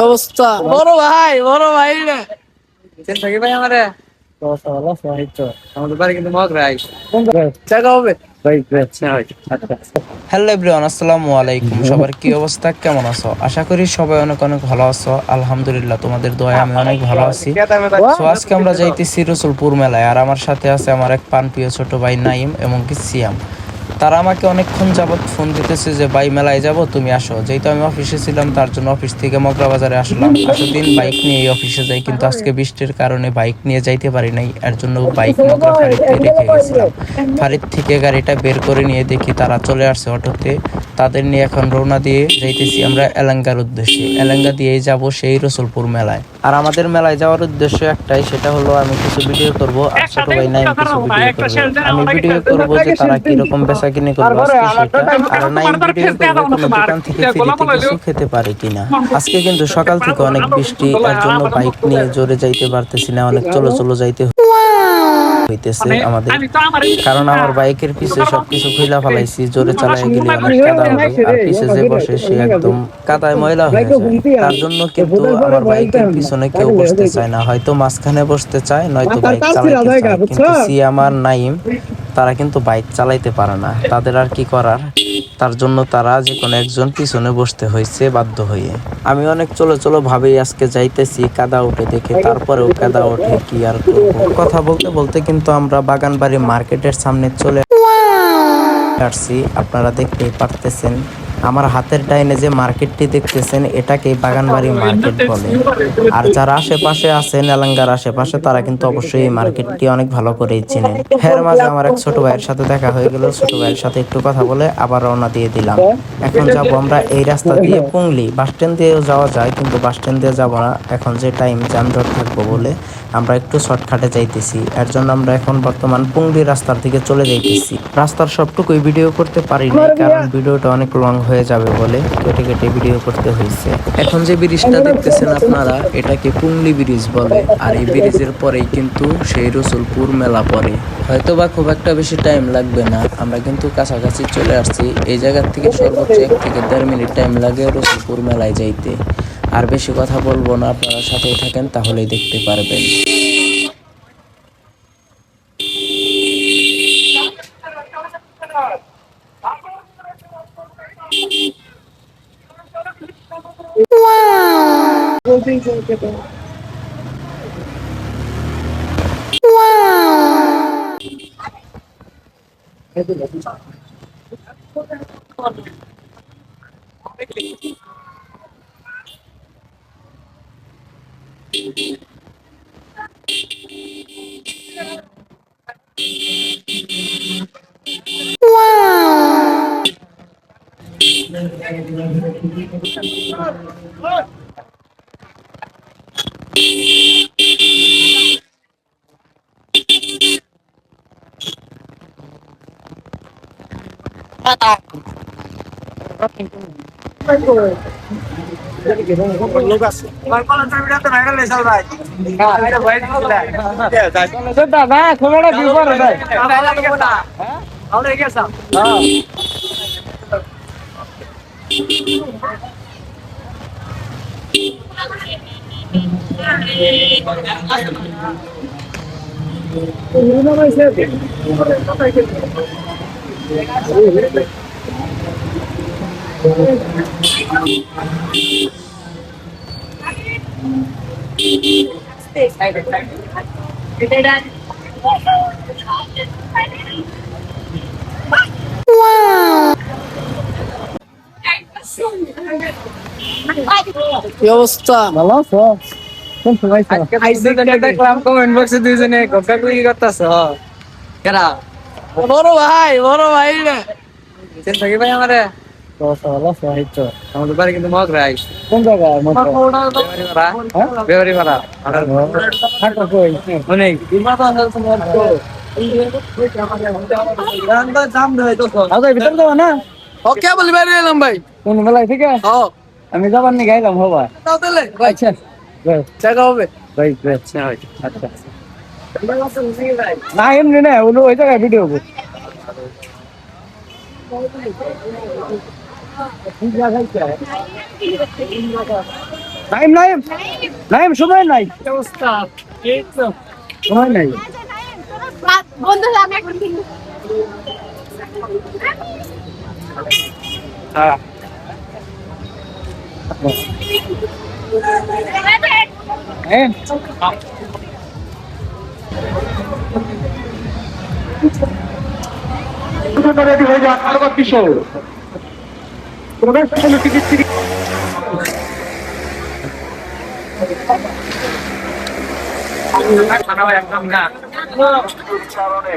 অবস্থা বড় ভাই রে ভাই আমারে আমাদের বাড়ি কিন্তু মগরাই জায়গা হবে। হ্যালো এভরিওয়ান, আসসালামু আলাইকুম। সবার কি অবস্থা, কেমন আছো? আশা করি সবাই অনেক অনেক ভালো আছো। আলহামদুলিল্লাহ, তোমাদের দোয়ায় আমি অনেক ভালো আছি। তো আজকে আমরা যাইতেছি রসুলপুর মেলায়, আর আমার সাথে আছে আমার এক প্রাণপ্রিয় ছোট ভাই নাইম এবং কি সিয়াম। তারা আমাকে অনেকক্ষণ যাবৎ ফোন দিতেছে যে ভাই মেলায় যাব, তুমি আসো। যেহেতু আমি অফিসে ছিলাম, তার জন্য অফিস থেকে মগরা বাজারে আসলাম। দিন বাইক নিয়ে অফিসে যাই, কিন্তু আজকে বৃষ্টির কারণে বাইক নিয়ে যাইতে পারি নাই। এর জন্য বাইক মগরা ফাঁড়িতে রেখে গেছিলাম। ফাঁড়ির থেকে গাড়িটা বের করে নিয়ে দেখি তারা চলে আসছে অটোতে। তাদের নিয়ে এখন রওনা দিয়ে যাইতেছি আমরা এলাঙ্গার উদ্দেশ্যে। এলাঙ্গা দিয়েই যাব সেই রসুলপুর মেলায়। আর আমাদের মেলায় যাওয়ার উদ্দেশ্য একটাই, সেটা হলো আমি কিছু ভিডিও করব আর ছোট ভাই নাইম কিছু ভিডিও করবে। আমি ভিডিও করব যে তারা কিরকম বেচা কিনে করবে আজকে সেটা, আর নাইম ভিডিও করবে কোনো দোকান থেকে ফ্রিতে কিছু খেতে পারে কিনা। আজকে কিন্তু সকাল থেকে অনেক বৃষ্টি, এর জন্য বাইক নিয়ে জোরে যাইতে পারতেছি না, অনেক চলো চলো যাইতে হইতেছে আমাদের, কারণ আমার বাইকের পিছে সবকিছু খুইলা ফেলাইছি। জোরে চালায় গেলে অনেক কাদা হবে, আর পিছে যে বসে সে একদম কাদায় ময়লা হয়ে যায়। তার জন্য কিন্তু আমার বাইকের পিছনে কেউ বসতে চায় না, হয়তো মাঝখানে বসতে চায়, নয়তো বাইক চালাইতে চায়। কিন্তু আমার নাইম তারা কিন্তু বাইক চালাইতে পারে না, তাদের আর কি করার। তার জন্য তারা যে কোনো একজন পিছনে বসতে হয়েছে বাধ্য হয়ে। আমি অনেক চলো চলো ভাবেই আজকে যাইতেছি কাদা উঠে দেখে, তারপরেও কাদা ওঠে কি আর করবো। কথা বলতে বলতে কিন্তু আমরা বাগানবাড়ি মার্কেটের সামনে চলে আসছি। আপনারা দেখতেই পারতেছেন আমার হাতের ডাইনে যে মার্কেটটি দেখতেছেন, এটাকে বাগানবাড়ি মার্কেট বলে। আর যারা আশেপাশে আছেন এলাঙ্গার আশেপাশে, তারা কিন্তু অবশ্যই এই মার্কেটটি অনেক ভালো করেই চিনেন। এর মাঝে আমার এক ছোট ভাইয়ের সাথে দেখা হয়ে গেল, ছোট ভাইয়ের সাথে একটু কথা বলে আবার রওনা দিয়ে দিলাম। এখন যাবো আমরা এই রাস্তা দিয়ে পুংলি। বাস স্ট্যান্ড দিয়েও যাওয়া যায়, কিন্তু বাস স্ট্যান্ড দিয়ে যাবো না, এখন যে টাইম যানজট থাকবো বলে আমরা একটু শর্টকাটে যাইতেছি। এর জন্য আমরা এখন বর্তমান পুংলি রাস্তার দিকে চলে যাইতেছি। রাস্তার সবটুকুই ভিডিও করতে পারিনি, কারণ ভিডিওটা অনেক লং হয়ে যাবে বলে কেটে কেটে ভিডিও করতে হয়েছে। এখন যে ব্রিজটা দেখতেছেন আপনারা, এটাকে পুংলি ব্রিজ বলে। আর এই ব্রিজের পরেই কিন্তু সেই রসুলপুর মেলা পড়ে। হয়তো বা খুব একটা বেশি টাইম লাগবে না, আমরা কিন্তু কাছাকাছি চলে আসছি। এই জায়গার থেকে সর্বোচ্চ 1 থেকে 1.5 মিনিট টাইম লাগে রসুলপুর মেলায় যাইতে। আর বেশি কথা বলবো না, আপনারা সাথেই থাকেন, তাহলেই দেখতে পারবেন। লোক আছে কি অবস্থা, ভালো আছো? দেখলাম কমেন্ট বক্সে দুইজনে কোকাকুলি করতেছ কেরা বড় ভাই রে চিন্তা ভাই আমারে আমাদের বাড়ি কিন্তু মগরাই কোন জায়গায়? বেবারি পাড়া থাকো কই? অনেক ভিতরে যাবো না? ওকে বলি বাইরে এলাম ভাই। কোন বেলায় থেকে আমি যাবার নি গাইলাম হবা আচ্ছা জায়গা হবে আচ্ছা না এমনি না ওই জায়গায় ভিডিও নাইম নাইম নাইম সময় নাই অবস্থা এই তো সময় নাই বন্ধু আমি এখন কিন্তু হ্যাঁ রেডি হয়ে যান আলোক কিশোর প্রবেশ টিকিট একদম না কারণে